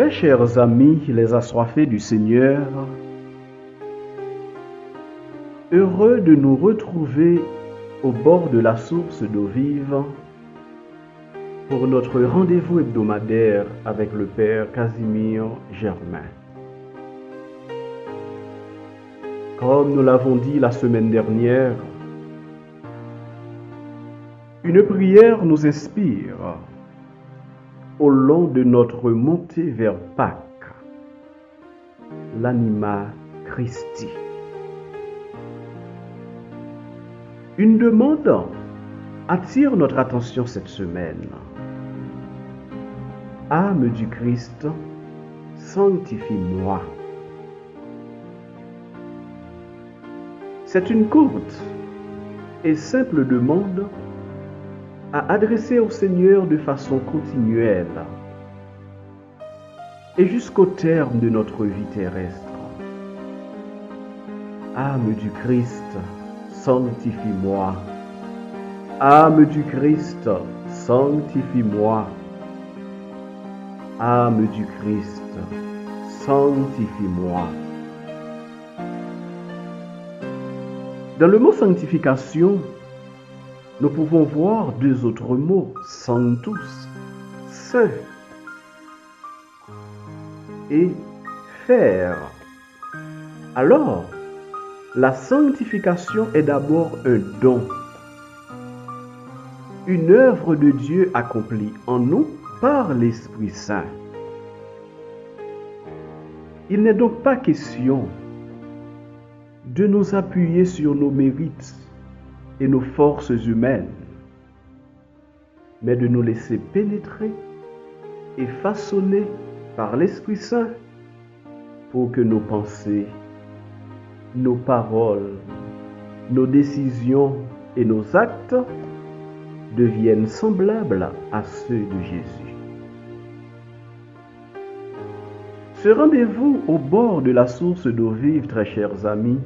Très chers amis, les assoiffés du Seigneur, heureux de nous retrouver au bord de la source d'eau vive pour notre rendez-vous hebdomadaire avec le Père Casimir Germain. Comme nous l'avons dit la semaine dernière, une prière nous inspire au long de notre montée vers Pâques, l'Anima Christi. Une demande attire notre attention cette semaine. Âme du Christ, sanctifie-moi. C'est une courte et simple demande à adresser au Seigneur de façon continuelle et jusqu'au terme de notre vie terrestre. Âme du Christ, sanctifie-moi. Âme du Christ, sanctifie-moi. Âme du Christ, sanctifie-moi. Dans le mot sanctification, nous pouvons voir deux autres mots, sanctus, saint, et faire. Alors, la sanctification est d'abord un don, une œuvre de Dieu accomplie en nous par l'Esprit Saint. Il n'est donc pas question de nous appuyer sur nos mérites et nos forces humaines, mais de nous laisser pénétrer et façonner par l'Esprit Saint pour que nos pensées, nos paroles, nos décisions et nos actes deviennent semblables à ceux de Jésus. Ce rendez-vous au bord de la source d'eau vive, très chers amis,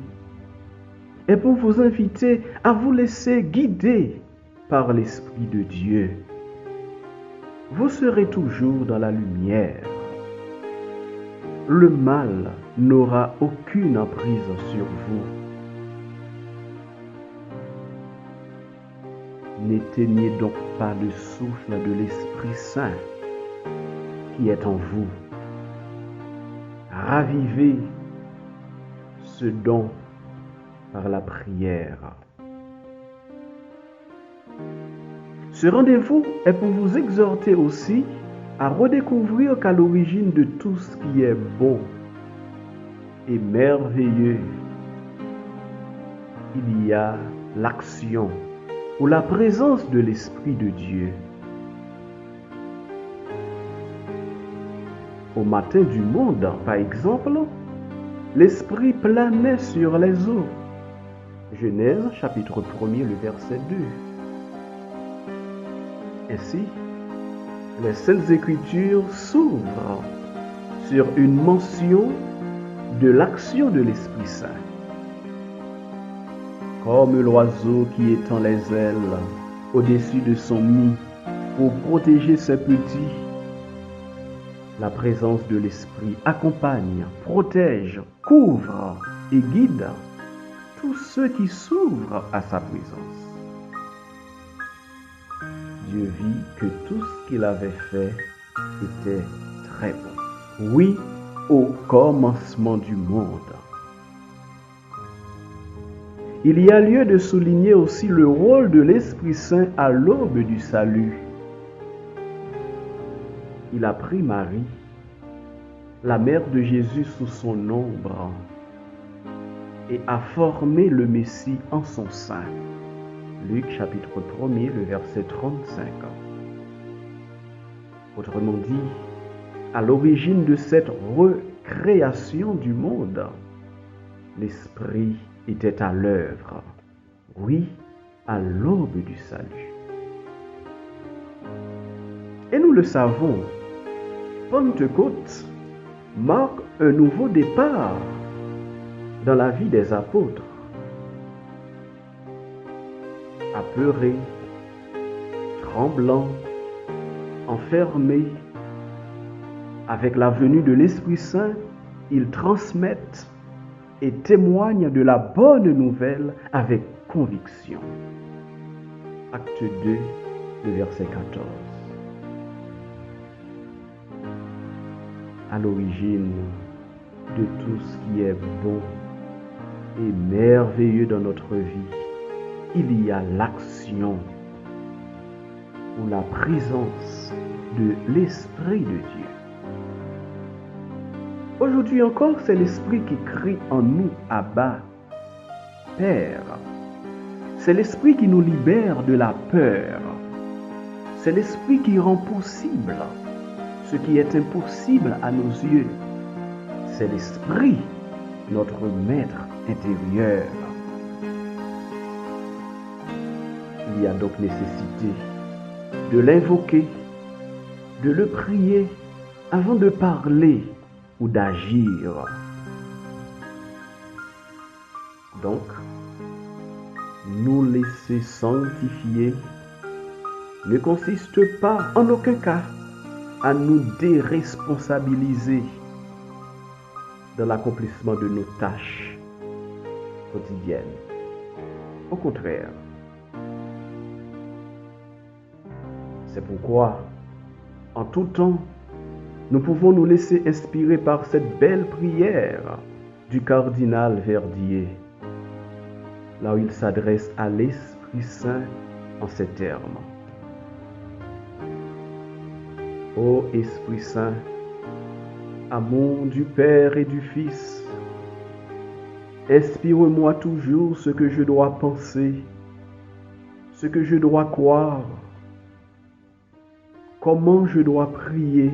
est pour vous inviter à vous laisser guider par l'Esprit de Dieu. Vous serez toujours dans la lumière. Le mal n'aura aucune emprise sur vous. N'éteignez donc pas le souffle de l'Esprit Saint qui est en vous. Ravivez ce don par la prière. Ce rendez-vous est pour vous exhorter aussi à redécouvrir qu'à l'origine de tout ce qui est beau et merveilleux, il y a l'action ou la présence de l'Esprit de Dieu. Au matin du monde, par exemple, l'Esprit planait sur les eaux. Genèse chapitre 1er, le verset 2. Ainsi, les Saintes Écritures s'ouvrent sur une mention de l'action de l'Esprit Saint. Comme l'oiseau qui étend les ailes au-dessus de son nid pour protéger ses petits, la présence de l'Esprit accompagne, protège, couvre et guide tous ceux qui s'ouvrent à sa présence. Dieu vit que tout ce qu'il avait fait était très bon. Oui, au commencement du monde. Il y a lieu de souligner aussi le rôle de l'Esprit Saint à l'aube du salut. Il a pris Marie, la mère de Jésus, sous son ombre et a formé le Messie en son sein. Luc chapitre 1er, le verset 35. Autrement dit, à l'origine de cette recréation du monde, l'Esprit était à l'œuvre. Oui, à l'aube du salut. Et nous le savons, Pentecôte marque un nouveau départ dans la vie des apôtres. Apeurés, tremblants, enfermés, Avec la venue de l'Esprit Saint, ils transmettent et témoignent de la bonne nouvelle avec conviction. Acte 2, le verset 14. À l'origine de tout ce qui est bon et merveilleux dans notre vie, il y a l'action ou la présence de l'Esprit de Dieu. Aujourd'hui encore, c'est l'Esprit qui crie en nous, Abba, Père. C'est l'Esprit qui nous libère de la peur. C'est l'Esprit qui rend possible ce qui est impossible à nos yeux. C'est l'Esprit, notre Maître intérieur. Il y a donc nécessité de l'invoquer, de le prier avant de parler ou d'agir. Donc, nous laisser sanctifier ne consiste pas en aucun cas à nous déresponsabiliser dans l'accomplissement de nos tâches quotidiennes. Au contraire, c'est pourquoi, en tout temps, nous pouvons nous laisser inspirer par cette belle prière du cardinal Verdier, là où il s'adresse à l'Esprit Saint en ces termes. Ô Esprit Saint, amour du Père et du Fils, inspire-moi toujours ce que je dois penser, ce que je dois croire, comment je dois prier,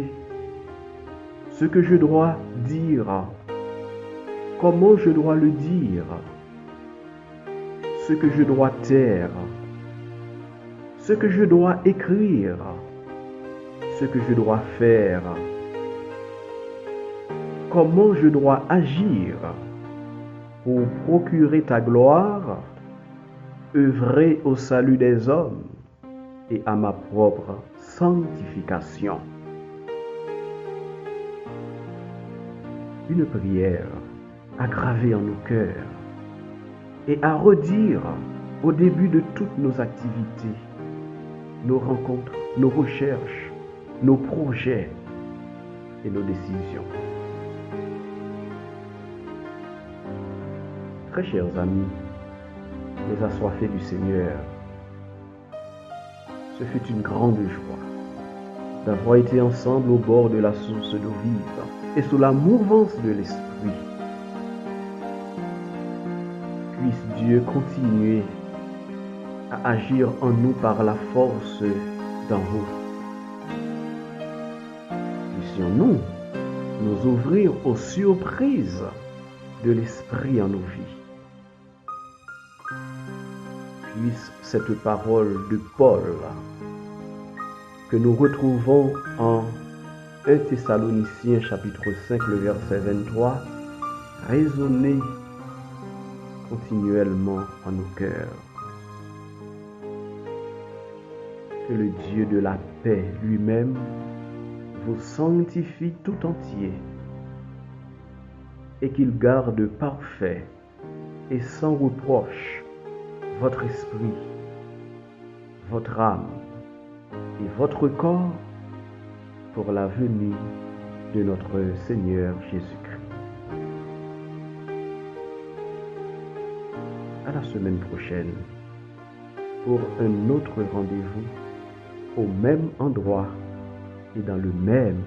ce que je dois dire, comment je dois le dire, ce que je dois taire, ce que je dois écrire, ce que je dois faire, comment je dois agir pour procurer ta gloire, œuvrer au salut des hommes et à ma propre sanctification. Une prière à graver en nos cœurs et à redire au début de toutes nos activités, nos rencontres, nos recherches, nos projets et nos décisions. Très chers amis, les assoiffés du Seigneur, ce fut une grande joie d'avoir été ensemble au bord de la source d'eau vive et sous la mouvance de l'Esprit. Puisse Dieu continuer à agir en nous par la force d'en haut. Puissions-nous nous ouvrir aux surprises de l'Esprit en nos vies. Puisse cette parole de Paul que nous retrouvons en 1 Thessaloniciens chapitre 5, le verset 23, résonner continuellement en nos cœurs. Que le Dieu de la paix lui-même vous sanctifie tout entier et qu'il garde parfait et sans reproche votre esprit, votre âme et votre corps pour la venue de notre Seigneur Jésus-Christ. À la semaine prochaine pour un autre rendez-vous au même endroit et dans le même